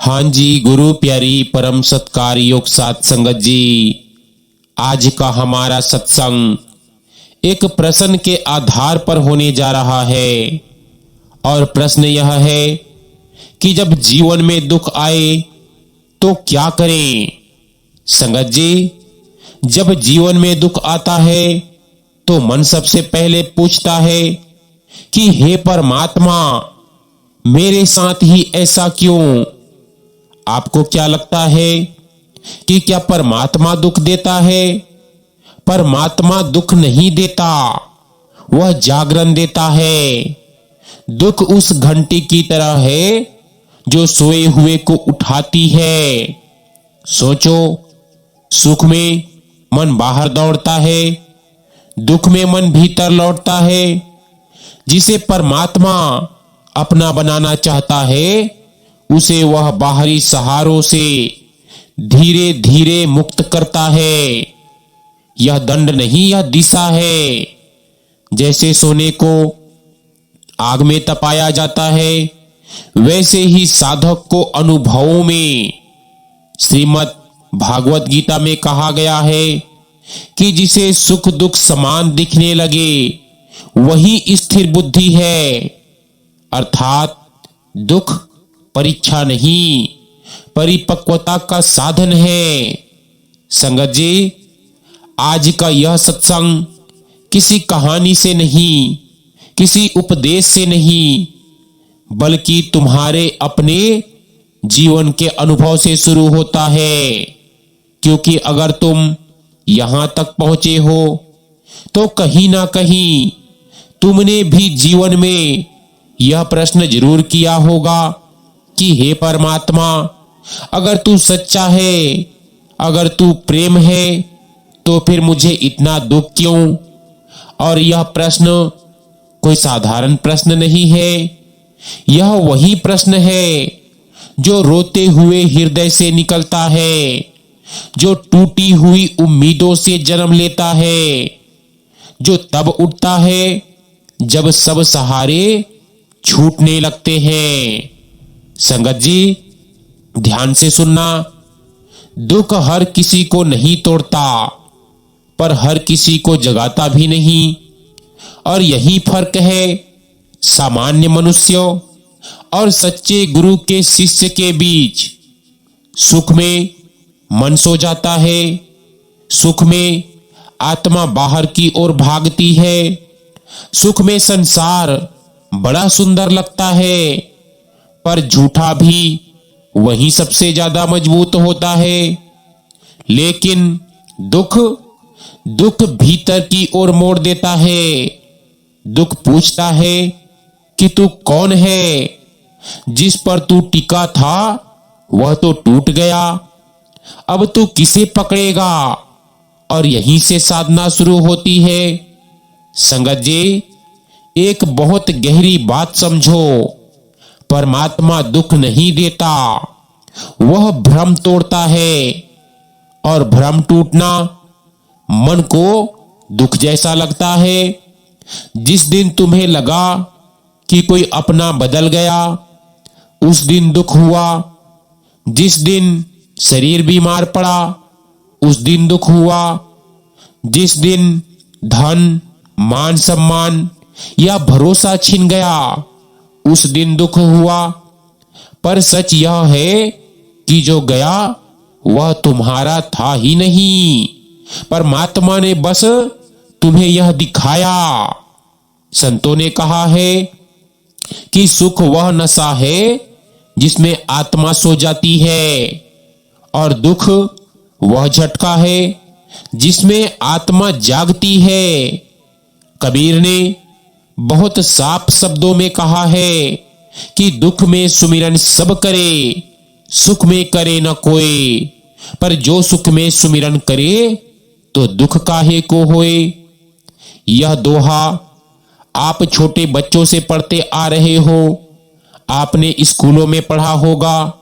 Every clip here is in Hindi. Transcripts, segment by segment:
हाँ जी, गुरु प्यारी परम सत्कार योग साथ संगत जी, आज का हमारा सत्संग एक प्रश्न के आधार पर होने जा रहा है। और प्रश्न यह है कि जब जीवन में दुख आए तो क्या करें। संगत जी, जब जीवन में दुख आता है तो मन सबसे पहले पूछता है कि हे परमात्मा, मेरे साथ ही ऐसा क्यों। आपको क्या लगता है कि क्या परमात्मा दुख देता है? परमात्मा दुख नहीं देता, वह जागरण देता है। दुख उस घंटी की तरह है जो सोए हुए को उठाती है। सोचो, सुख में मन बाहर दौड़ता है, दुख में मन भीतर लौटता है। जिसे परमात्मा अपना बनाना चाहता है उसे वह बाहरी सहारों से धीरे धीरे मुक्त करता है। यह दंड नहीं, यह दिशा है। जैसे सोने को आग में तपाया जाता है, वैसे ही साधक को अनुभवों में श्रीमद् भागवत गीता में कहा गया है कि जिसे सुख दुख समान दिखने लगे वही स्थिर बुद्धि है। अर्थात दुख परीक्षा नहीं, परिपक्वता का साधन है। संगत जी, आज का यह सत्संग किसी कहानी से नहीं, किसी उपदेश से नहीं, बल्कि तुम्हारे अपने जीवन के अनुभव से शुरू होता है। क्योंकि अगर तुम यहां तक पहुंचे हो तो कहीं ना कहीं तुमने भी जीवन में यह प्रश्न जरूर किया होगा कि हे परमात्मा, अगर तू सच्चा है, अगर तू प्रेम है, तो फिर मुझे इतना दुख क्यों। और यह प्रश्न कोई साधारण प्रश्न नहीं है। यह वही प्रश्न है जो रोते हुए हृदय से निकलता है, जो टूटी हुई उम्मीदों से जन्म लेता है, जो तब उठता है जब सब सहारे छूटने लगते हैं। संगत जी, ध्यान से सुनना। दुख हर किसी को नहीं तोड़ता, पर हर किसी को जगाता भी नहीं। और यही फर्क है सामान्य मनुष्यों और सच्चे गुरु के शिष्य के बीच। सुख में मन सो जाता है, सुख में आत्मा बाहर की ओर भागती है, सुख में संसार बड़ा सुंदर लगता है, पर झूठा भी वही सबसे ज्यादा मजबूत होता है। लेकिन दुख भीतर की ओर मोड़ देता है। दुख पूछता है कि तू कौन है? जिस पर तू टिका था वह तो टूट गया, अब तू किसे पकड़ेगा? और यहीं से साधना शुरू होती है। संगत जी, एक बहुत गहरी बात समझो, परमात्मा दुख नहीं देता, वह भ्रम तोड़ता है। और भ्रम टूटना मन को दुख जैसा लगता है। जिस दिन तुम्हें लगा कि कोई अपना बदल गया, उस दिन दुख हुआ। जिस दिन शरीर बीमार पड़ा, उस दिन दुख हुआ। जिस दिन धन, मान सम्मान या भरोसा छिन गया, उस दिन दुख हुआ। पर सच यह है कि जो गया वह तुम्हारा था ही नहीं, परमात्मा ने बस तुम्हें यह दिखाया। संतों ने कहा है कि सुख वह नशा है जिसमें आत्मा सो जाती है, और दुख वह झटका है जिसमें आत्मा जागती है। कबीर ने बहुत साफ शब्दों में कहा है कि दुख में सुमिरन सब करे, सुख में करे न कोई। पर जो सुख में सुमिरन करे तो दुख काहे को होए। यह दोहा आप छोटे बच्चों से पढ़ते आ रहे हो, आपने स्कूलों में पढ़ा होगा।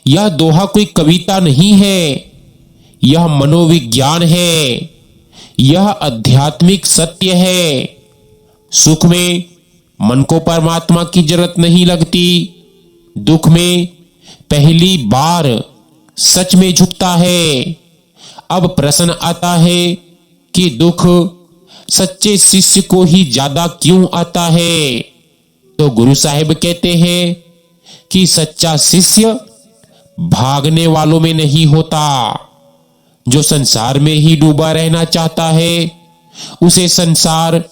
यह दोहा कोई कविता नहीं है, यह मनोविज्ञान है, यह आध्यात्मिक सत्य है। सुख में मन को परमात्मा की जरूरत नहीं लगती, दुख में पहली बार सच में झुकता है। अब प्रश्न आता है कि दुख सच्चे शिष्य को ही ज्यादा क्यों आता है? तो गुरु साहिब कहते हैं कि सच्चा शिष्य भागने वालों में नहीं होता। जो संसार में ही डूबा रहना चाहता है उसे संसार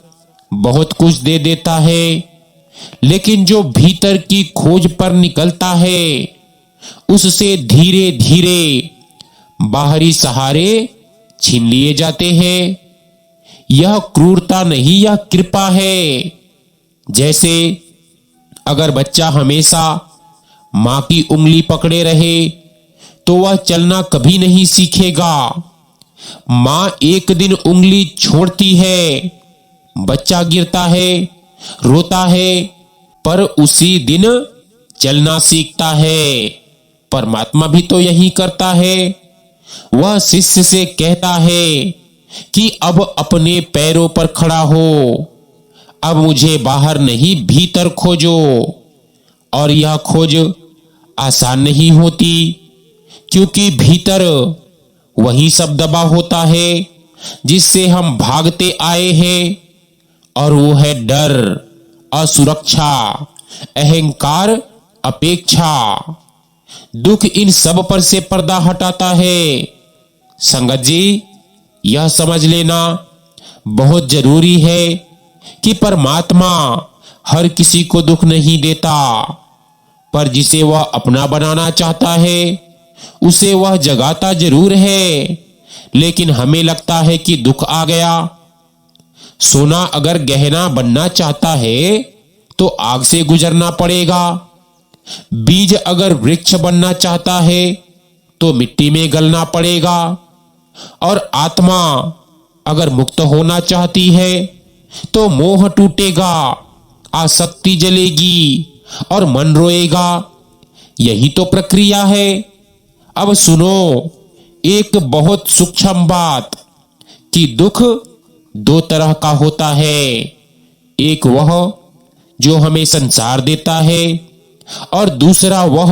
बहुत कुछ दे देता है, लेकिन जो भीतर की खोज पर निकलता है उससे धीरे धीरे बाहरी सहारे छीन लिए जाते हैं। यह क्रूरता नहीं, यह कृपा है। जैसे अगर बच्चा हमेशा मां की उंगली पकड़े रहे तो वह चलना कभी नहीं सीखेगा। मां एक दिन उंगली छोड़ती है, बच्चा गिरता है, रोता है, पर उसी दिन चलना सीखता है। परमात्मा भी तो यही करता है। वह शिष्य से कहता है कि अब अपने पैरों पर खड़ा हो, अब मुझे बाहर नहीं भीतर खोजो। और यह खोज आसान नहीं होती, क्योंकि भीतर वही सब दबा होता है जिससे हम भागते आए हैं, और वो है डर, असुरक्षा, अहंकार, अपेक्षा। दुख इन सब पर से पर्दा हटाता है। संगत जी, यह समझ लेना बहुत जरूरी है कि परमात्मा हर किसी को दुख नहीं देता, पर जिसे वह अपना बनाना चाहता है उसे वह जगाता जरूर है। लेकिन हमें लगता है कि दुख आ गया। सोना अगर गहना बनना चाहता है तो आग से गुजरना पड़ेगा। बीज अगर वृक्ष बनना चाहता है तो मिट्टी में गलना पड़ेगा। और आत्मा अगर मुक्त होना चाहती है तो मोह टूटेगा, आसक्ति जलेगी और मन रोएगा। यही तो प्रक्रिया है। अब सुनो एक बहुत सूक्ष्म बात कि दुख दो तरह का होता है। एक वह जो हमें संसार देता है, और दूसरा वह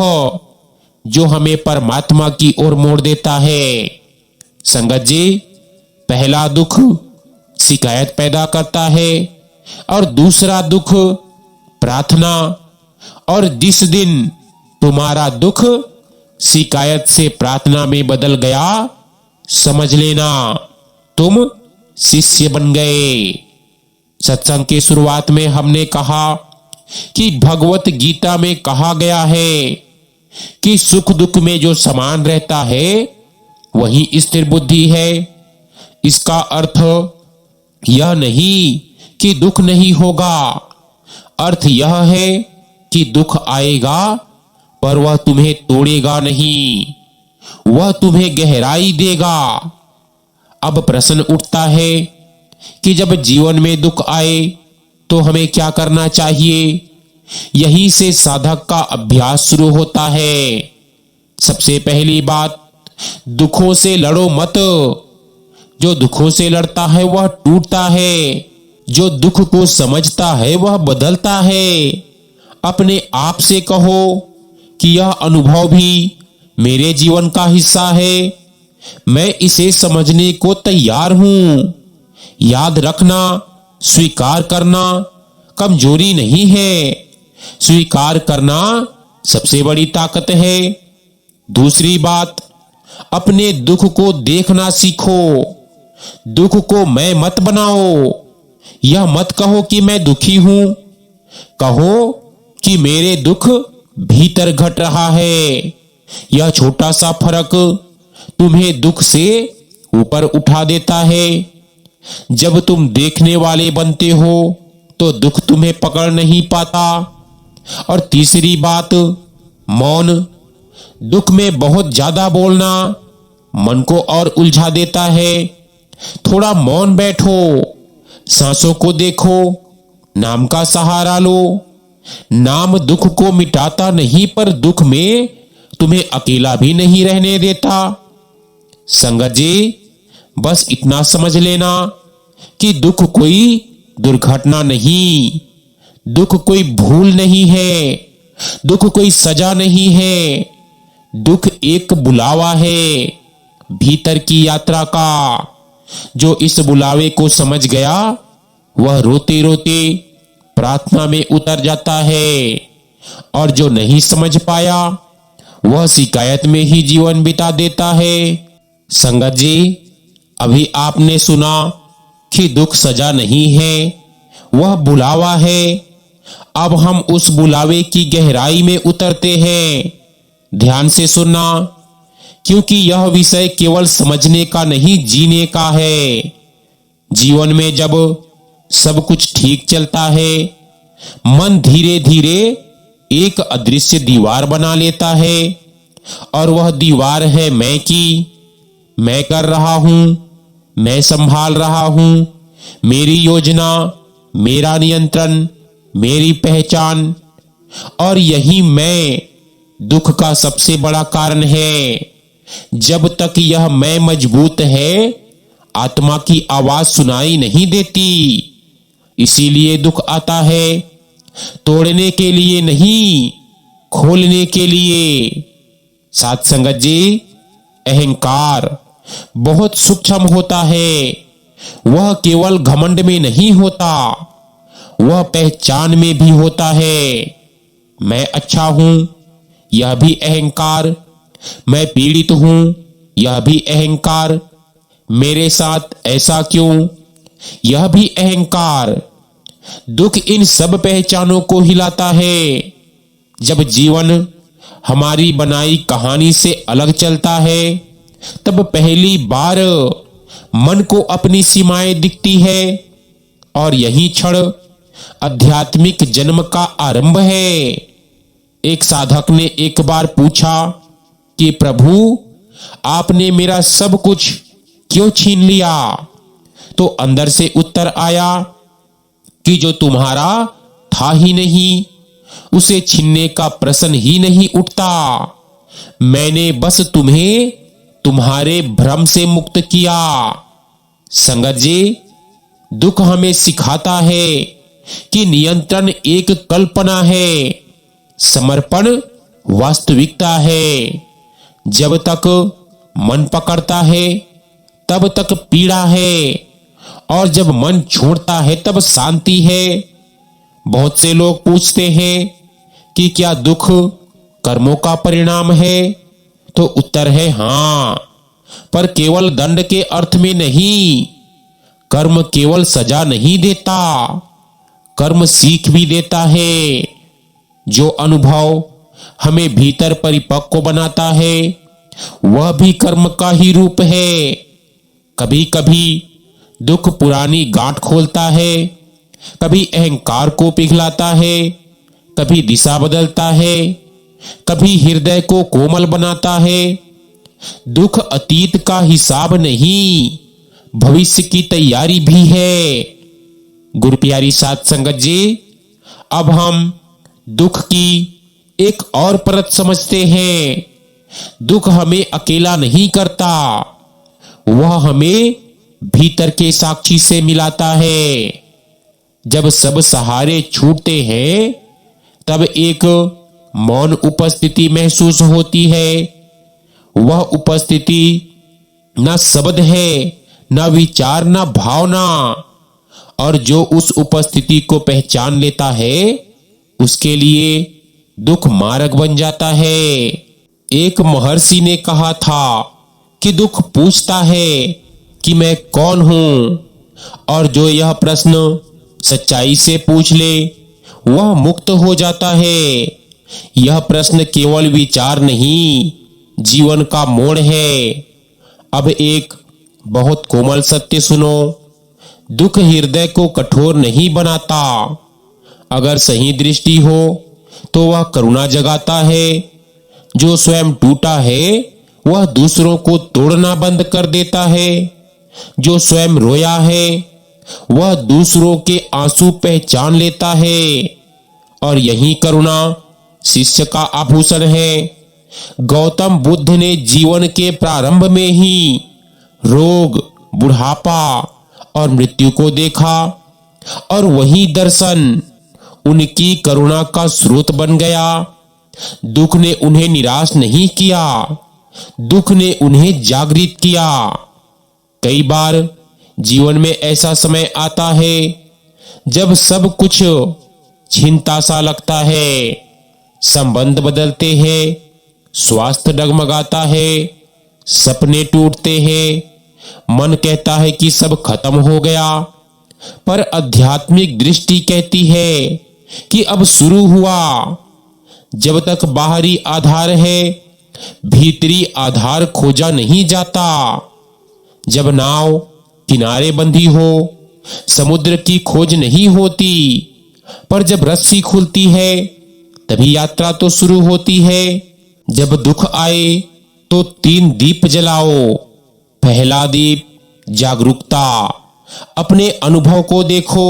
जो हमें परमात्मा की ओर मोड़ देता है। संगत जी, पहला दुख शिकायत पैदा करता है और दूसरा दुख प्रार्थना। और जिस दिन तुम्हारा दुख शिकायत से प्रार्थना में बदल गया, समझ लेना तुम शिष्य बन गए। सत्संग की शुरुआत में हमने कहा कि भगवत गीता में कहा गया है कि सुख दुख में जो समान रहता है वही स्थिर बुद्धि है। इसका अर्थ यह नहीं कि दुख नहीं होगा, अर्थ यह है कि दुख आएगा पर वह तुम्हें तोड़ेगा नहीं, वह तुम्हें गहराई देगा। अब प्रश्न उठता है कि जब जीवन में दुख आए तो हमें क्या करना चाहिए? यहीं से साधक का अभ्यास शुरू होता है। सबसे पहली बात, दुखों से लड़ो मत। जो दुखों से लड़ता है वह टूटता है। जो दुख को समझता है वह बदलता है। अपने आप से कहो कि यह अनुभव भी मेरे जीवन का हिस्सा है, मैं इसे समझने को तैयार हूं। याद रखना, स्वीकार करना कमजोरी नहीं है, स्वीकार करना सबसे बड़ी ताकत है। दूसरी बात, अपने दुख को देखना सीखो। दुख को मैं मत बनाओ। यह मत कहो कि मैं दुखी हूं, कहो कि मेरे दुख भीतर घट रहा है। यह छोटा सा फर्क तुम्हें दुख से ऊपर उठा देता है। जब तुम देखने वाले बनते हो तो दुख तुम्हें पकड़ नहीं पाता। और तीसरी बात, मौन। दुख में बहुत ज्यादा बोलना मन को और उलझा देता है। थोड़ा मौन बैठो, सांसों को देखो, नाम का सहारा लो। नाम दुख को मिटाता नहीं, पर दुख में तुम्हें अकेला भी नहीं रहने देता। संगत जी, बस इतना समझ लेना कि दुख कोई दुर्घटना नहीं, दुख कोई भूल नहीं है, दुख कोई सजा नहीं है, दुख एक बुलावा है भीतर की यात्रा का। जो इस बुलावे को समझ गया वह रोते रोते प्रार्थना में उतर जाता है, और जो नहीं समझ पाया वह शिकायत में ही जीवन बिता देता है। संगत जी, अभी आपने सुना कि दुख सजा नहीं है, वह बुलावा है। अब हम उस बुलावे की गहराई में उतरते हैं। ध्यान से सुनना, क्योंकि यह विषय केवल समझने का नहीं, जीने का है। जीवन में जब सब कुछ ठीक चलता है, मन धीरे धीरे एक अदृश्य दीवार बना लेता है, और वह दीवार है मैं की। मैं कर रहा हूं, मैं संभाल रहा हूं, मेरी योजना, मेरा नियंत्रण, मेरी पहचान। और यही मैं दुख का सबसे बड़ा कारण है। जब तक यह मैं मजबूत है, आत्मा की आवाज सुनाई नहीं देती। इसीलिए दुख आता है, तोड़ने के लिए नहीं, खोलने के लिए। साथ संगत जी, अहंकार बहुत सूक्ष्म होता है। वह केवल घमंड में नहीं होता, वह पहचान में भी होता है। मैं अच्छा हूं, यह भी अहंकार। मैं पीड़ित हूं, यह भी अहंकार। मेरे साथ ऐसा क्यों, यह भी अहंकार। दुख इन सब पहचानों को हिलाता है। जब जीवन हमारी बनाई कहानी से अलग चलता है, तब पहली बार मन को अपनी सीमाएं दिखती है, और यही क्षण आध्यात्मिक जन्म का आरंभ है। एक साधक ने एक बार पूछा कि प्रभु, आपने मेरा सब कुछ क्यों छीन लिया? तो अंदर से उत्तर आया कि जो तुम्हारा था ही नहीं, उसे छीनने का प्रश्न ही नहीं उठता। मैंने बस तुम्हें तुम्हारे भ्रम से मुक्त किया। संगत जी, दुख हमें सिखाता है कि नियंत्रण एक कल्पना है, समर्पण वास्तविकता है। जब तक मन पकड़ता है तब तक पीड़ा है, और जब मन छोड़ता है तब शांति है। बहुत से लोग पूछते हैं कि क्या दुख कर्मों का परिणाम है? तो उत्तर है हां, पर केवल दंड के अर्थ में नहीं। कर्म केवल सजा नहीं देता, कर्म सीख भी देता है। जो अनुभव हमें भीतर परिपक्व बनाता है, वह भी कर्म का ही रूप है। कभी कभी दुख पुरानी गांठ खोलता है, कभी अहंकार को पिघलाता है, कभी दिशा बदलता है, कभी हृदय को कोमल बनाता है। दुख अतीत का हिसाब नहीं, भविष्य की तैयारी भी है। गुरु प्यारी साध संगत जी, अब हम दुख की एक और परत समझते हैं। दुख हमें अकेला नहीं करता, वह हमें भीतर के साक्षी से मिलाता है। जब सब सहारे छूटते हैं, तब एक मौन उपस्थिति महसूस होती है। वह उपस्थिति न शब्द है, न विचार, न भावना। और जो उस उपस्थिति को पहचान लेता है, उसके लिए दुख मार्ग बन जाता है। एक महर्षि ने कहा था कि दुख पूछता है कि मैं कौन हूं, और जो यह प्रश्न सच्चाई से पूछ ले, वह मुक्त हो जाता है। यह प्रश्न केवल विचार नहीं, जीवन का मोड़ है। अब एक बहुत कोमल सत्य सुनो, दुख हृदय को कठोर नहीं बनाता। अगर सही दृष्टि हो तो वह करुणा जगाता है। जो स्वयं टूटा है वह दूसरों को तोड़ना बंद कर देता है। जो स्वयं रोया है वह दूसरों के आंसू पहचान लेता है। और यही करुणा शिष्य का आभूषण है। गौतम बुद्ध ने जीवन के प्रारंभ में ही रोग, बुढ़ापा और मृत्यु को देखा, और वही दर्शन उनकी करुणा का स्रोत बन गया। दुख ने उन्हें निराश नहीं किया, दुख ने उन्हें जागृत किया। कई बार जीवन में ऐसा समय आता है जब सब कुछ छिनता सा लगता है, संबंध बदलते हैं, स्वास्थ्य डगमगाता है, सपने टूटते हैं, मन कहता है कि सब खत्म हो गया। पर आध्यात्मिक दृष्टि कहती है कि अब शुरू हुआ। जब तक बाहरी आधार है, भीतरी आधार खोजा नहीं जाता। जब नाव किनारे बंधी हो, समुद्र की खोज नहीं होती, पर जब रस्सी खुलती है तभी यात्रा तो शुरू होती है। जब दुख आए तो 3 दीप जलाओ। पहला दीप जागरूकता, अपने अनुभव को देखो,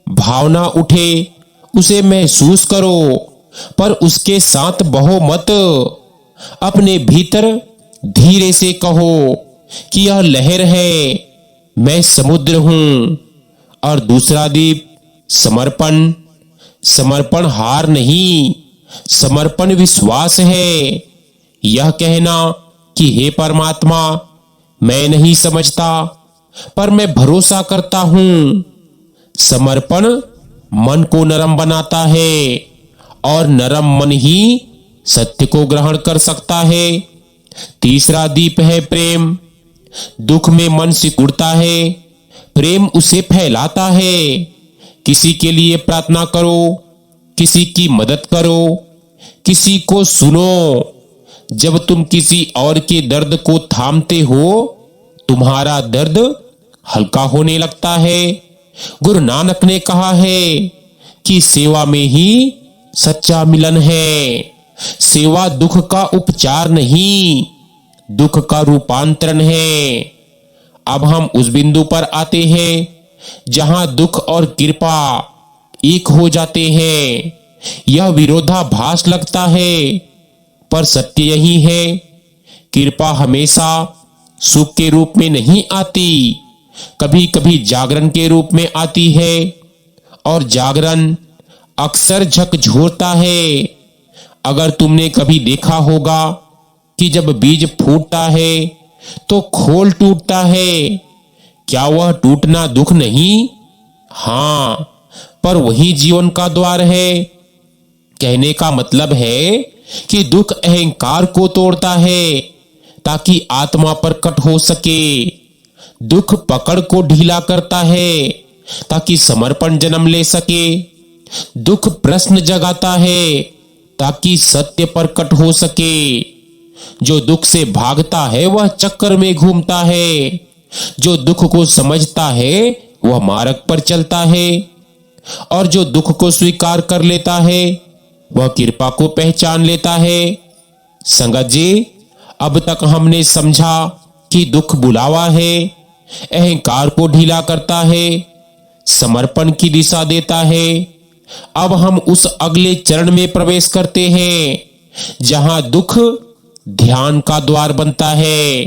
भावना उठे उसे महसूस करो, पर उसके साथ बहो मत। अपने भीतर धीरे से कहो कि यह लहर है, मैं समुद्र हूं। और दूसरा दीप समर्पण, समर्पण हार नहीं, समर्पण विश्वास है। यह कहना कि हे परमात्मा, मैं नहीं समझता पर मैं भरोसा करता हूं। समर्पण मन को नरम बनाता है और नरम मन ही सत्य को ग्रहण कर सकता है। तीसरा दीप है प्रेम। दुख में मन सिकुड़ता है, प्रेम उसे फैलाता है। किसी के लिए प्रार्थना करो, किसी की मदद करो, किसी को सुनो। जब तुम किसी और के दर्द को थामते हो, तुम्हारा दर्द हल्का होने लगता है। गुरु नानक ने कहा है कि सेवा में ही सच्चा मिलन है। सेवा दुख का उपचार नहीं, दुख का रूपांतरण है। अब हम उस बिंदु पर आते हैं जहां दुख और कृपा एक हो जाते हैं। यह विरोधाभास लगता है, पर सत्य यही है। कृपा हमेशा सुख के रूप में नहीं आती, कभी कभी जागरण के रूप में आती है, और जागरण अक्सर झकझोरता है। अगर तुमने कभी देखा होगा कि जब बीज फूटता है तो खोल टूटता है, क्या वह टूटना दुख नहीं? हां, पर वही जीवन का द्वार है। कहने का मतलब है कि दुख अहंकार को तोड़ता है ताकि आत्मा प्रकट हो सके। दुख पकड़ को ढीला करता है ताकि समर्पण जन्म ले सके। दुख प्रश्न जगाता है ताकि सत्य प्रकट हो सके। जो दुख से भागता है वह चक्कर में घूमता है, जो दुख को समझता है वह मार्ग पर चलता है, और जो दुख को स्वीकार कर लेता है वह कृपा को पहचान लेता है। संगत जी, अब तक हमने समझा कि दुख बुलावा है, अहंकार को ढीला करता है, समर्पण की दिशा देता है। अब हम उस अगले चरण में प्रवेश करते हैं जहां दुख ध्यान का द्वार बनता है।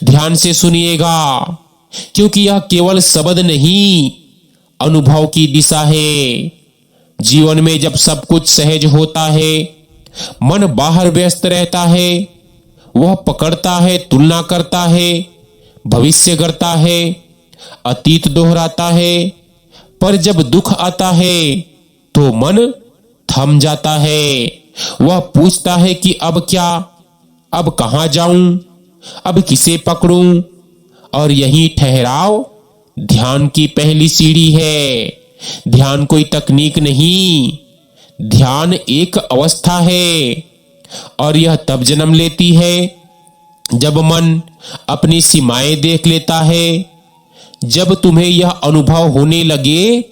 ध्यान से सुनिएगा, क्योंकि यह केवल शब्द नहीं, अनुभव की दिशा है। जीवन में जब सब कुछ सहज होता है, मन बाहर व्यस्त रहता है, वह पकड़ता है, तुलना करता है, भविष्य गढ़ता है, अतीत दोहराता है। पर जब दुख आता है तो मन थम जाता है। वह पूछता है कि अब क्या, अब कहां जाऊं, अब किसे पकड़ूं? और यही ठहराव ध्यान की पहली सीढ़ी है। ध्यान कोई तकनीक नहीं, ध्यान एक अवस्था है, और यह तब जन्म लेती है जब मन अपनी सीमाएं देख लेता है। जब तुम्हें यह अनुभव होने लगे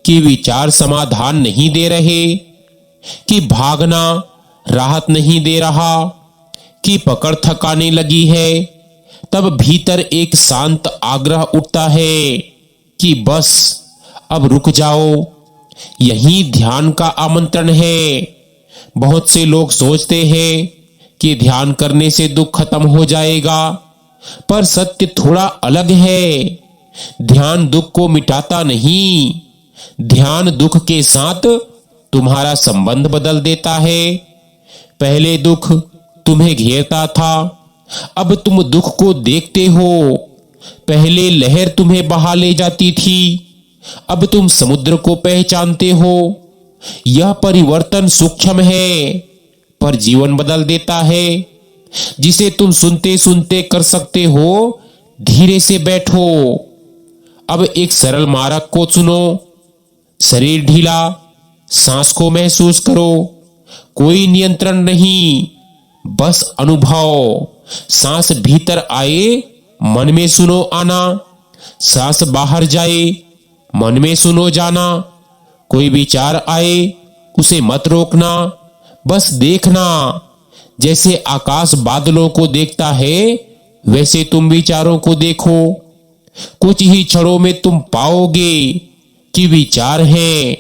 कि विचार समाधान नहीं दे रहे, कि भागना राहत नहीं दे रहा, कि पकड़ थकाने लगी है, तब भीतर एक शांत आग्रह उठता है कि बस अब रुक जाओ। यही ध्यान का आमंत्रण है। बहुत से लोग सोचते हैं कि ध्यान करने से दुख खत्म हो जाएगा, पर सत्य थोड़ा अलग है। ध्यान दुख को मिटाता नहीं, ध्यान दुख के साथ तुम्हारा संबंध बदल देता है। पहले दुख तुम्हें घेरता था, अब तुम दुख को देखते हो। पहले लहर तुम्हें बहा ले जाती थी, अब तुम समुद्र को पहचानते हो। यह परिवर्तन सूक्ष्म है, पर जीवन बदल देता है। जिसे तुम सुनते सुनते कर सकते हो, धीरे से बैठो। अब एक सरल मार्ग को सुनो। शरीर ढीला, सांस को महसूस करो। कोई नियंत्रण नहीं, बस अनुभव। सांस भीतर आए, मन में सुनो आना। सांस बाहर जाए, मन में सुनो जाना। कोई विचार आए, उसे मत रोकना, बस देखना। जैसे आकाश बादलों को देखता है, वैसे तुम विचारों को देखो। कुछ ही क्षणों में तुम पाओगे कि विचार हैं,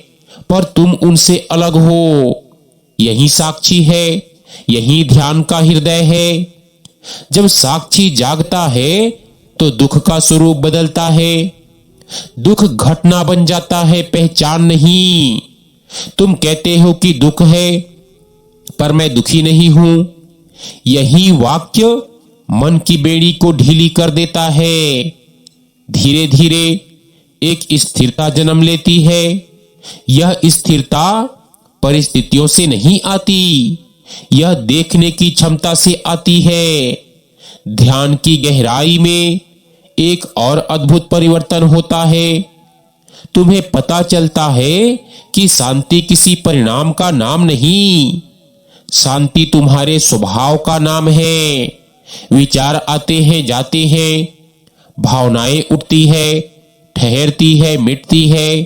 पर तुम उनसे अलग हो। यही साक्षी है, यही ध्यान का हृदय है। जब साक्षी जागता है तो दुख का स्वरूप बदलता है। दुख घटना बन जाता है, पहचान नहीं। तुम कहते हो कि दुख है, पर मैं दुखी नहीं हूं। यही वाक्य मन की बेड़ी को ढीली कर देता है। धीरे धीरे एक स्थिरता जन्म लेती है। यह स्थिरता परिस्थितियों से नहीं आती, यह देखने की क्षमता से आती है। ध्यान की गहराई में एक और अद्भुत परिवर्तन होता है। तुम्हें पता चलता है कि शांति किसी परिणाम का नाम नहीं, शांति तुम्हारे स्वभाव का नाम है। विचार आते हैं, जाते हैं, भावनाएं उठती है, ठहरती है, मिटती है,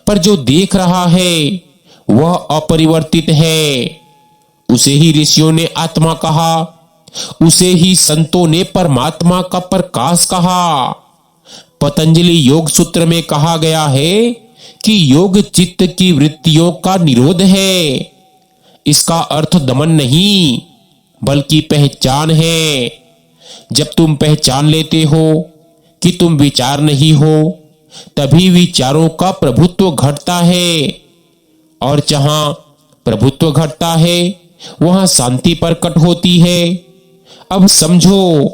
पर जो देख रहा है वह अपरिवर्तित है। उसे ही ऋषियों ने आत्मा कहा, उसे ही संतों ने परमात्मा का प्रकाश कहा। पतंजलि योग सूत्र में कहा गया है कि योग चित्त की वृत्तियों का निरोध है। इसका अर्थ दमन नहीं, बल्कि पहचान है। जब तुम पहचान लेते हो कि तुम विचार नहीं हो, तभी विचारों का प्रभुत्व घटता है। और जहां प्रभुत्व घटता है, वहां शांति प्रकट होती है। अब समझो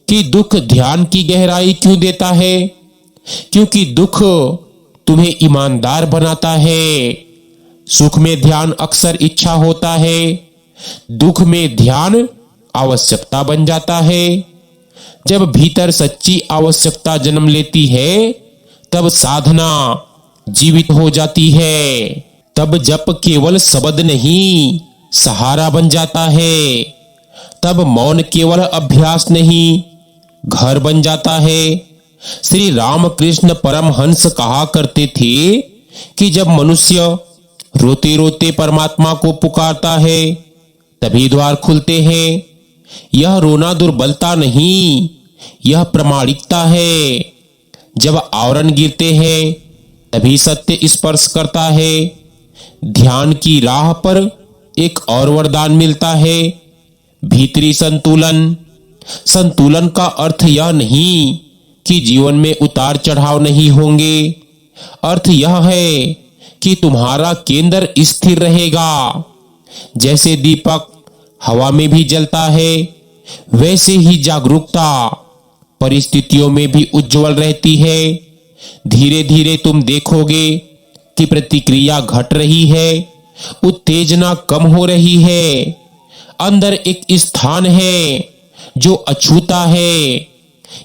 कि दुख ध्यान की गहराई क्यों देता है। क्योंकि दुख तुम्हें ईमानदार बनाता है। सुख में ध्यान अक्सर इच्छा होता है, दुख में ध्यान आवश्यकता बन जाता है। जब भीतर सच्ची आवश्यकता जन्म लेती है, तब साधना जीवित हो जाती है। तब जप केवल शब्द नहीं, सहारा बन जाता है। तब मौन केवल अभ्यास नहीं, घर बन जाता है। श्री रामकृष्ण परमहंस कहा करते थे कि जब मनुष्य रोते रोते परमात्मा को पुकारता है, तभी द्वार खुलते हैं। यह रोना दुर्बलता नहीं, यह प्रामाणिकता है। जब आवरण गिरते हैं, तभी सत्य स्पर्श करता है। ध्यान की राह पर एक और वरदान मिलता है, भीतरी संतुलन। संतुलन का अर्थ यह नहीं कि जीवन में उतार चढ़ाव नहीं होंगे। अर्थ यह है कि तुम्हारा केंद्र स्थिर रहेगा। जैसे दीपक हवा में भी जलता है, वैसे ही जागरूकता परिस्थितियों में भी उज्जवल रहती है। धीरे धीरे तुम देखोगे कि प्रतिक्रिया घट रही है, उत्तेजना कम हो रही है। अंदर एक स्थान है जो अछूता है,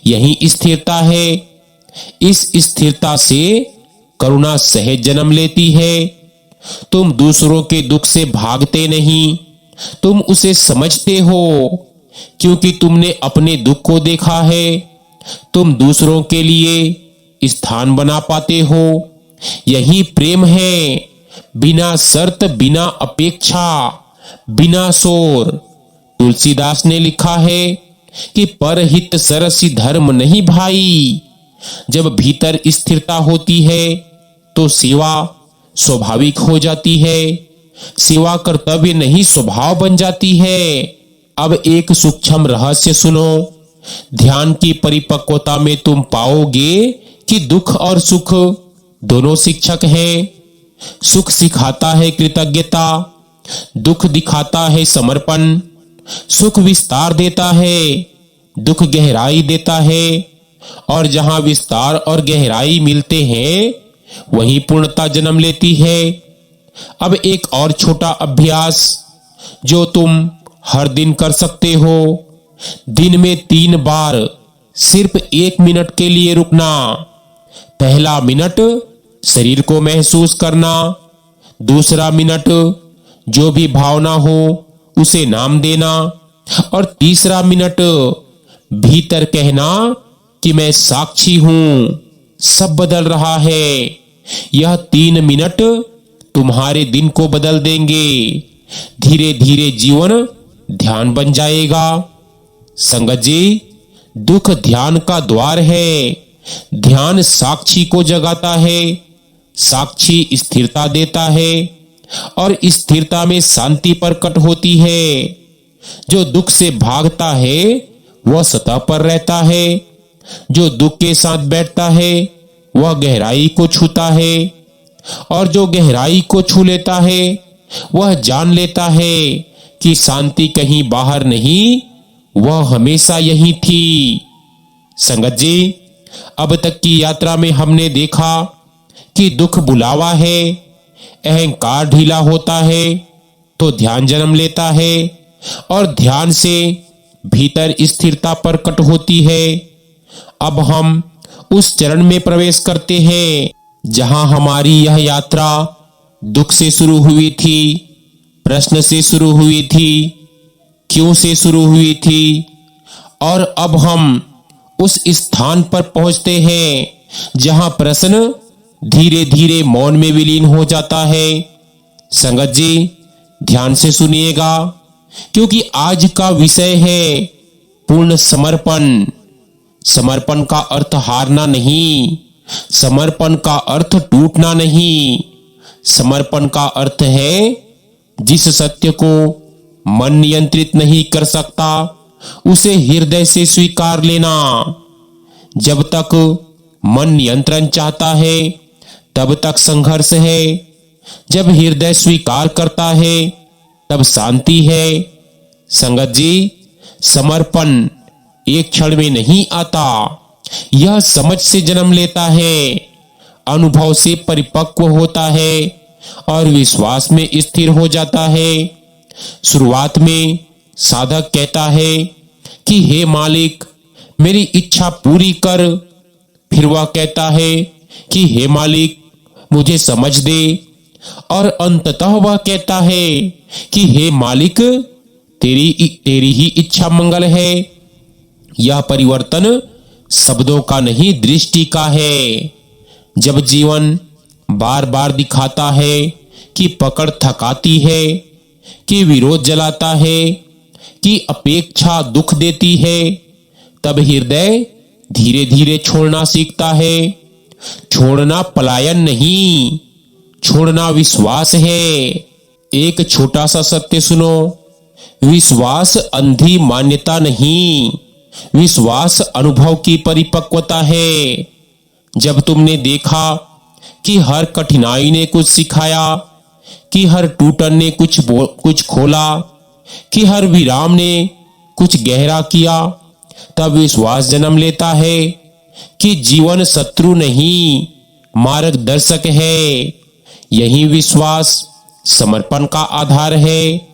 यही स्थिरता है। इस स्थिरता से करुणा सहज जन्म लेती है। तुम दूसरों के दुख से भागते नहीं, तुम उसे समझते हो, क्योंकि तुमने अपने दुख को देखा है। तुम दूसरों के लिए स्थान बना पाते हो। यही प्रेम है, बिना शर्त, बिना अपेक्षा, बिना शोर। तुलसीदास ने लिखा है कि परहित सरसी धर्म नहीं भाई। जब भीतर स्थिरता होती है तो सेवा स्वाभाविक हो जाती है। सेवा कर्तव्य नहीं, स्वभाव बन जाती है। अब एक सूक्ष्म रहस्य सुनो। ध्यान की परिपक्वता में तुम पाओगे कि दुख और सुख दोनों शिक्षक हैं। सुख सिखाता है कृतज्ञता, दुख दिखाता है समर्पण, सुख विस्तार देता है, दुख गहराई देता है, और जहां विस्तार और गहराई मिलते हैं वहीं पूर्णता जन्म लेती है। अब एक और छोटा अभ्यास जो तुम हर दिन कर सकते हो। दिन में 3 बार सिर्फ 1 मिनट के लिए रुकना। पहला मिनट शरीर को महसूस करना, दूसरा मिनट जो भी भावना हो उसे नाम देना, और तीसरा मिनट भीतर कहना कि मैं साक्षी हूं, सब बदल रहा है। यह 3 मिनट तुम्हारे दिन को बदल देंगे। धीरे धीरे जीवन ध्यान बन जाएगा। संगत जी, दुख ध्यान का द्वार है। ध्यान साक्षी को जगाता है, साक्षी स्थिरता देता है, और स्थिरता में शांति प्रकट होती है। जो दुख से भागता है वह सतह पर रहता है, जो दुख के साथ बैठता है वह गहराई को छूता है, और जो गहराई को छू लेता है वह जान लेता है कि शांति कहीं बाहर नहीं, वह हमेशा यही थी। संगत जी, अब तक की यात्रा में हमने देखा कि दुख बुलावा है, अहंकार ढीला होता है तो ध्यान जन्म लेता है, और ध्यान से भीतर स्थिरता प्रकट होती है। अब हम उस चरण में प्रवेश करते हैं जहां हमारी यह यात्रा दुख से शुरू हुई थी, प्रश्न से शुरू हुई थी, क्यों से शुरू हुई थी, और अब हम उस स्थान पर पहुंचते हैं जहां प्रश्न धीरे धीरे मौन में विलीन हो जाता है। संगत जी, ध्यान से सुनिएगा, क्योंकि आज का विषय है पूर्ण समर्पण। समर्पण का अर्थ हारना नहीं, समर्पण का अर्थ टूटना नहीं, समर्पण का अर्थ है जिस सत्य को मन नियंत्रित नहीं कर सकता उसे हृदय से स्वीकार लेना। जब तक मन नियंत्रण चाहता है तब तक संघर्ष है, जब हृदय स्वीकार करता है तब शांति है। संगत जी, समर्पण एक क्षण में नहीं आता, यह समझ से जन्म लेता है, अनुभव से परिपक्व होता है, और विश्वास में स्थिर हो जाता है। शुरुआत में साधक कहता है कि हे मालिक, मेरी इच्छा पूरी कर। फिर वह कहता है कि हे मालिक, मुझे समझ दे, और अंततः वह कहता है कि हे मालिक, तेरी ही इच्छा मंगल है। यह परिवर्तन शब्दों का नहीं, दृष्टि का है। जब जीवन बार बार दिखाता है कि पकड़ थकाती है, कि विरोध जलाता है, कि अपेक्षा दुख देती है, तब हृदय धीरे धीरे छोड़ना सीखता है। छोड़ना पलायन नहीं, छोड़ना विश्वास है। एक छोटा सा सत्य सुनो, विश्वास अंधी मान्यता नहीं, विश्वास अनुभव की परिपक्वता है। जब तुमने देखा कि हर कठिनाई ने कुछ सिखाया, कि हर टूटन ने कुछ खोला, कि हर विराम ने कुछ गहरा किया, तब विश्वास जन्म लेता है कि जीवन शत्रु नहीं, मार्गदर्शक है। यही विश्वास समर्पण का आधार है।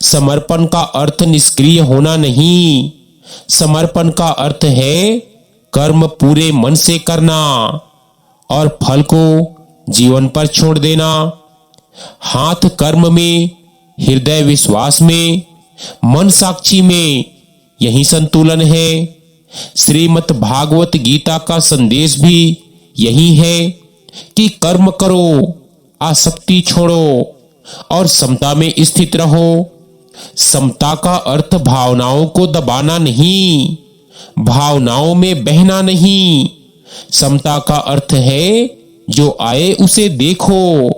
समर्पण का अर्थ निष्क्रिय होना नहीं, समर्पण का अर्थ है कर्म पूरे मन से करना और फल को जीवन पर छोड़ देना। हाथ कर्म में, हृदय विश्वास में, मन साक्षी में, यही संतुलन है। श्रीमद् भागवत गीता का संदेश भी यही है कि कर्म करो, आसक्ति छोड़ो और समता में स्थित रहो। समता का अर्थ भावनाओं को दबाना नहीं, भावनाओं में बहना नहीं। समता का अर्थ है जो आए उसे देखो,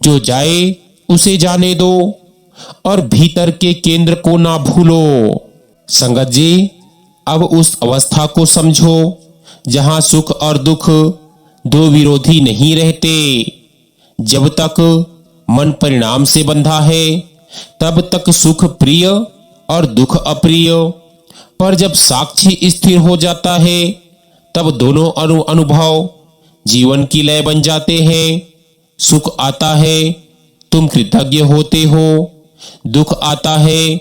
जो जाए उसे जाने दो, और भीतर के केंद्र को ना भूलो। संगत जी, अब उस अवस्था को समझो जहां सुख और दुख दो विरोधी नहीं रहते। जब तक मन परिणाम से बंधा है तब तक सुख प्रिय और दुख अप्रिय, पर जब साक्षी स्थिर हो जाता है तब दोनों अनुभव जीवन की लय बन जाते हैं। सुख आता है तुम कृतज्ञ होते हो, दुख आता है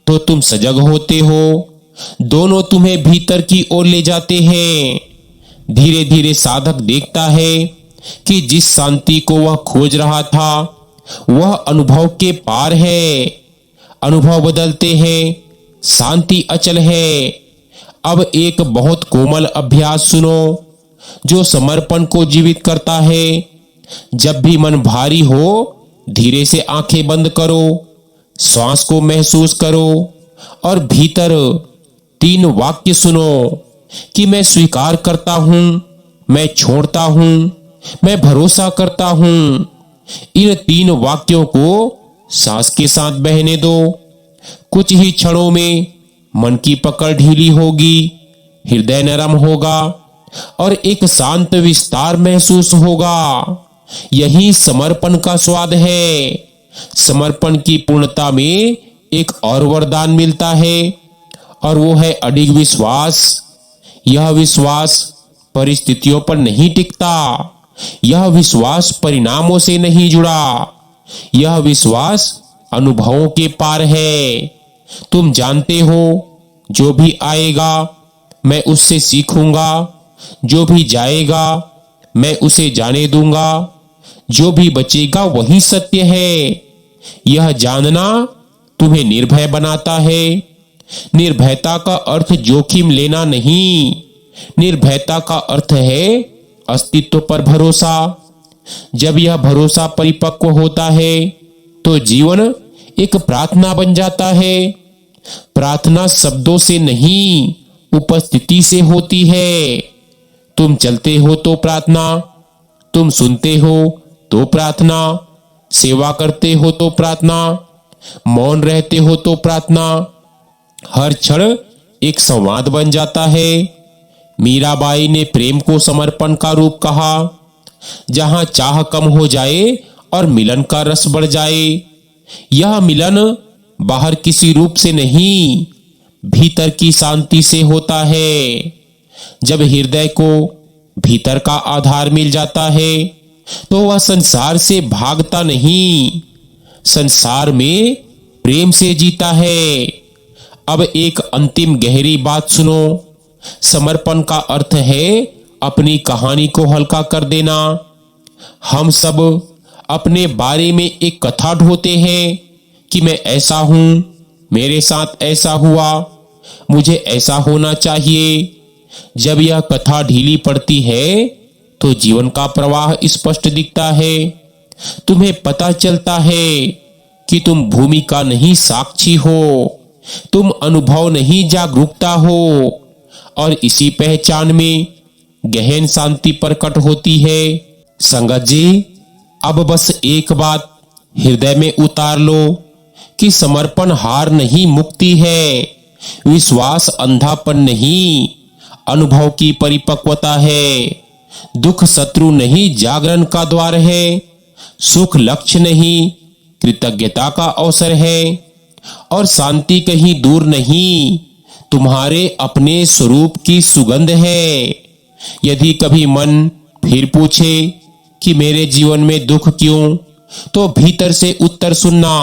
तो तुम सजग होते हो। दोनों तुम्हें भीतर की ओर ले जाते हैं। धीरे धीरे साधक देखता है कि जिस शांति को वह खोज रहा था वह अनुभव के पार है। अनुभव बदलते हैं, शांति अचल है। अब एक बहुत कोमल अभ्यास सुनो जो समर्पण को जीवित करता है। जब भी मन भारी हो धीरे से आंखें बंद करो, श्वास को महसूस करो और भीतर 3 वाक्य सुनो कि मैं स्वीकार करता हूं, मैं छोड़ता हूं, मैं भरोसा करता हूं। इन 3 वाक्यों को सांस के साथ बहने दो। कुछ ही क्षणों में मन की पकड़ ढीली होगी, हृदय नरम होगा और एक शांत विस्तार महसूस होगा। यही समर्पण का स्वाद है। समर्पण की पूर्णता में एक और वरदान मिलता है और वो है अडिग विश्वास। यह विश्वास परिस्थितियों पर नहीं टिकता, यह विश्वास परिणामों से नहीं जुड़ा, यह विश्वास अनुभवों के पार है। तुम जानते हो जो भी आएगा मैं उससे सीखूंगा, जो भी जाएगा मैं उसे जाने दूंगा, जो भी बचेगा वही सत्य है। यह जानना तुम्हें निर्भय बनाता है। निर्भयता का अर्थ जोखिम लेना नहीं, निर्भयता का अर्थ है अस्तित्व पर भरोसा। जब यह भरोसा परिपक्व होता है तो जीवन एक प्रार्थना बन जाता है। प्रार्थना शब्दों से नहीं उपस्थिति से होती है। तुम चलते हो तो प्रार्थना, तुम सुनते हो तो प्रार्थना, सेवा करते हो तो प्रार्थना, मौन रहते हो तो प्रार्थना। हर क्षण एक संवाद बन जाता है। मीराबाई ने प्रेम को समर्पण का रूप कहा। जहां चाह कम हो जाए और मिलन का रस बढ़ जाए। यह मिलन बाहर किसी रूप से नहीं, भीतर की शांति से होता है। जब हृदय को भीतर का आधार मिल जाता है तो वह संसार से भागता नहीं, संसार में प्रेम से जीता है। अब एक अंतिम गहरी बात सुनो। समर्पण का अर्थ है अपनी कहानी को हल्का कर देना। हम सब अपने बारे में एक कथा ढोते हैं कि मैं ऐसा हूं, मेरे साथ ऐसा हुआ, मुझे ऐसा होना चाहिए। जब यह कथा ढीली पड़ती है तो जीवन का प्रवाह स्पष्ट दिखता है। तुम्हें पता चलता है कि तुम भूमिका नहीं साक्षी हो, तुम अनुभव नहीं जागरूकता हो। और इसी पहचान में गहन शांति प्रकट होती है। संगत जी, अब बस एक बात हृदय में उतार लो कि समर्पण हार नहीं, मुक्ति है। विश्वास अंधापन नहीं, अनुभव की परिपक्वता है। दुख शत्रु नहीं, जागरण का द्वार है। सुख लक्ष्य नहीं, कृतज्ञता का अवसर है। और शांति कहीं दूर नहीं, तुम्हारे अपने स्वरूप की सुगंध है। यदि कभी मन फिर पूछे कि मेरे जीवन में दुख क्यों, तो भीतर से उत्तर सुनना।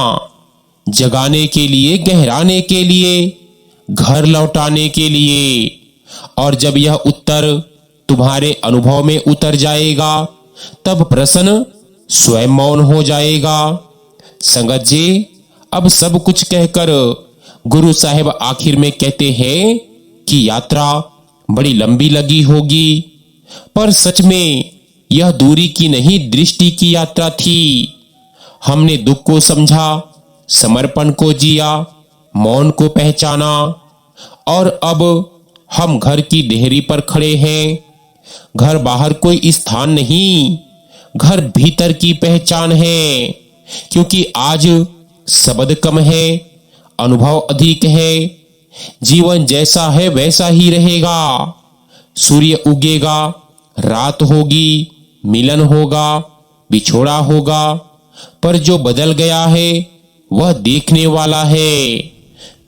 जगाने के लिए, गहराने के लिए, घर लौटाने के लिए। और जब यह उत्तर तुम्हारे अनुभव में उतर जाएगा तब प्रश्न स्वयं मौन हो जाएगा। संगत जी, अब सब कुछ कहकर गुरु साहिब आखिर में कहते हैं कि यात्रा बड़ी लंबी लगी होगी, पर सच में यह दूरी की नहीं, दृष्टि की यात्रा थी। हमने दुख को समझा, समर्पण को जिया, मौन को पहचाना और अब हम घर की देहरी पर खड़े हैं। घर बाहर कोई स्थान नहीं, घर भीतर की पहचान है। क्योंकि आज शब्द कम है, अनुभव अधिक है। जीवन जैसा है वैसा ही रहेगा। सूर्य उगेगा, रात होगी, मिलन होगा, बिछोड़ा होगा, पर जो बदल गया है वह देखने वाला है।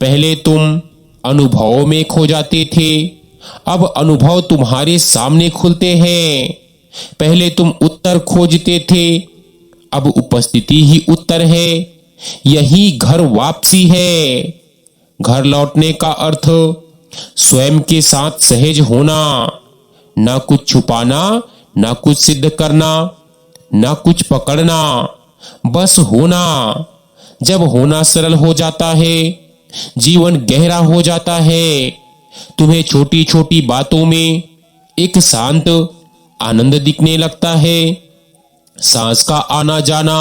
पहले तुम अनुभवों में खो जाते थे, अब अनुभव तुम्हारे सामने खुलते हैं। पहले तुम उत्तर खोजते थे, अब उपस्थिति ही उत्तर है। यही घर वापसी है। घर लौटने का अर्थ स्वयं के साथ सहज होना, ना कुछ छुपाना, ना कुछ सिद्ध करना, ना कुछ पकड़ना, बस होना। जब होना सरल हो जाता है, जीवन गहरा हो जाता है। तुम्हें छोटी छोटी बातों में एक शांत आनंद दिखने लगता है। सांस का आना जाना,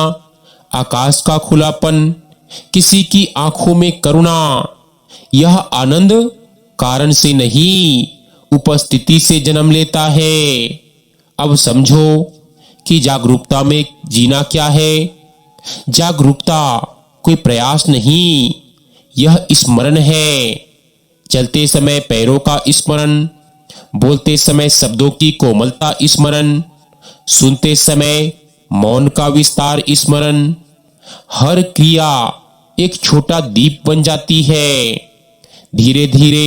आकाश का खुलापन, किसी की आंखों में करुणा, यह आनंद कारण से नहीं, उपस्थिति से जन्म लेता है। अब समझो कि जागरूकता में जीना क्या है। जागरूकता कोई प्रयास नहीं, यह स्मरण है। चलते समय पैरों का स्मरण, बोलते समय शब्दों की कोमलता स्मरण, सुनते समय मौन का विस्तार स्मरण। हर क्रिया एक छोटा दीप बन जाती है। धीरे धीरे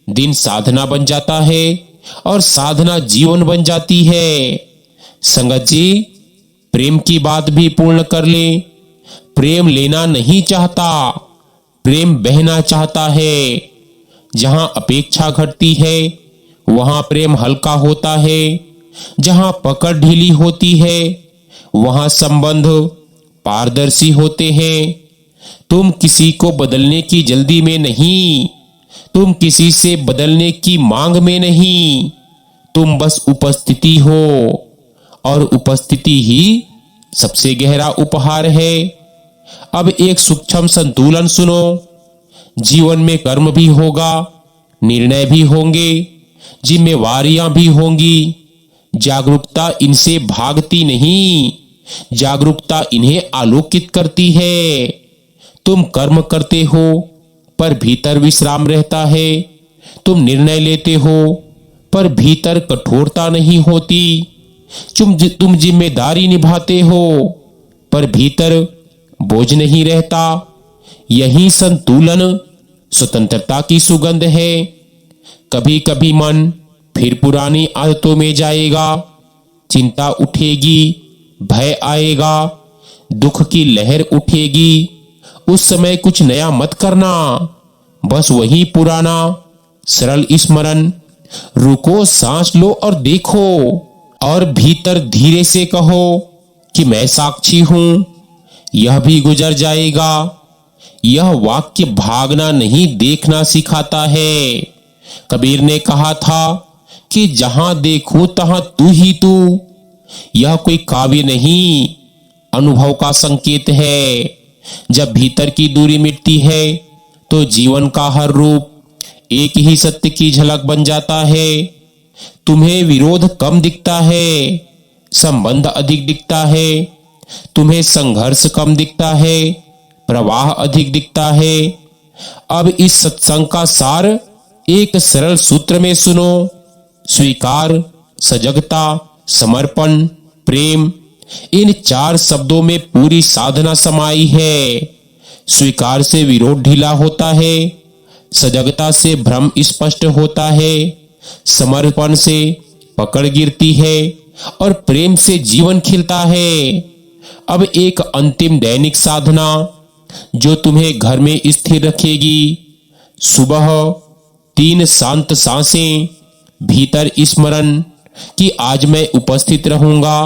दिन साधना बन जाता है और साधना जीवन बन जाती है। संगत जी, प्रेम की बात भी पूर्ण कर ले। प्रेम लेना नहीं चाहता, प्रेम बहना चाहता है। जहां अपेक्षा घटती है वहां प्रेम हल्का होता है। जहां पकड़ ढीली होती है वहां संबंध पारदर्शी होते हैं। तुम किसी को बदलने की जल्दी में नहीं, तुम किसी से बदलने की मांग में नहीं, तुम बस उपस्थिति हो। और उपस्थिति ही सबसे गहरा उपहार है। अब एक सूक्ष्म संतुलन सुनो। जीवन में कर्म भी होगा, निर्णय भी होंगे, जिम्मेवारियां भी होंगी। जागरूकता इनसे भागती नहीं, जागरूकता इन्हें आलोकित करती है। तुम कर्म करते हो पर भीतर विश्राम रहता है। तुम निर्णय लेते हो पर भीतर कठोरता नहीं होती। तुम जिम्मेदारी निभाते हो पर भीतर बोझ नहीं रहता। यही संतुलन स्वतंत्रता की सुगंध है। कभी कभी मन फिर पुरानी आदतों में जाएगा, चिंता उठेगी, भय आएगा, दुख की लहर उठेगी। उस समय कुछ नया मत करना, बस वही पुराना सरल स्मरण। रुको, सांस लो और देखो, और भीतर धीरे से कहो कि मैं साक्षी हूं। यह भी गुजर जाएगा। यह वाक्य भागना नहीं, देखना सिखाता है। कबीर ने कहा था कि जहां देखो तहां तू ही तू। यह कोई काव्य नहीं, अनुभव का संकेत है। जब भीतर की दूरी मिटती है तो जीवन का हर रूप एक ही सत्य की झलक बन जाता है। तुम्हें विरोध कम दिखता है, संबंध अधिक दिखता है। तुम्हें संघर्ष कम दिखता है, प्रवाह अधिक दिखता है। अब इस सत्संग का सार एक सरल सूत्र में सुनो। स्वीकार, सजगता, समर्पण, प्रेम, इन 4 शब्दों में पूरी साधना समाई है। स्वीकार से विरोध ढीला होता है, सजगता से भ्रम स्पष्ट होता है, समर्पण से पकड़ गिरती है और प्रेम से जीवन खिलता है। अब एक अंतिम दैनिक साधना जो तुम्हें घर में स्थिर रखेगी। सुबह 3 शांत सांसें, भीतर स्मरण कि आज मैं उपस्थित रहूंगा।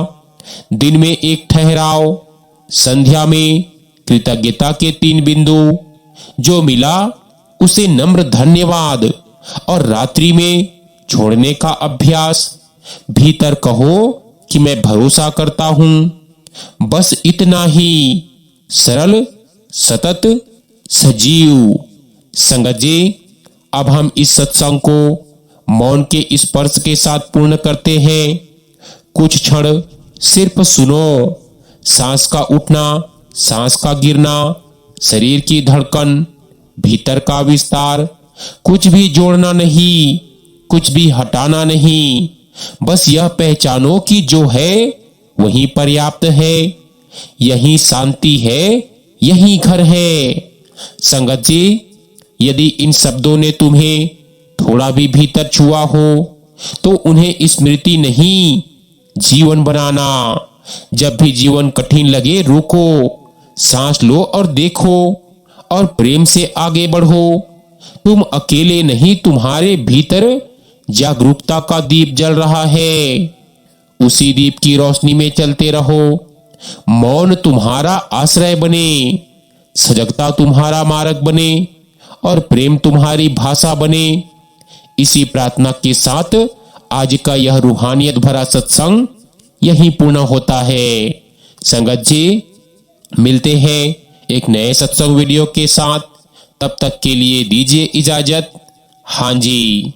दिन में एक ठहराव, संध्या में कृतज्ञता के 3 बिंदु, जो मिला उसे नम्र धन्यवाद, और रात्रि में छोड़ने का अभ्यास। भीतर कहो कि मैं भरोसा करता हूं। बस इतना ही, सरल, सतत, सजीव। संगत जी, अब हम इस सत्संग को मौन के स्पर्श के साथ पूर्ण करते हैं। कुछ क्षण सिर्फ सुनो। सांस का उठना, सांस का गिरना, शरीर की धड़कन, भीतर का विस्तार। कुछ भी जोड़ना नहीं, कुछ भी हटाना नहीं। बस यह पहचानो कि जो है वही पर्याप्त है। यही शांति है, यही घर है। संगत जी, यदि इन शब्दों ने तुम्हें थोड़ा भी भीतर छुआ हो तो उन्हें स्मृति नहीं, जीवन बनाना। जब भी जीवन कठिन लगे रुको, सांस लो और देखो और प्रेम से आगे बढ़ो। तुम अकेले नहीं, तुम्हारे भीतर जागरूकता का दीप जल रहा है। उसी दीप की रोशनी में चलते रहो। मौन तुम्हारा आश्रय बने, सजगता तुम्हारा मार्ग बने और प्रेम तुम्हारी भाषा बने। इसी प्रार्थना के साथ आज का यह रूहानियत भरा सत्संग यहीं पूर्ण होता है। संगत जी, मिलते हैं एक नए सत्संग वीडियो के साथ। तब तक के लिए दीजिए इजाजत। हाँ जी।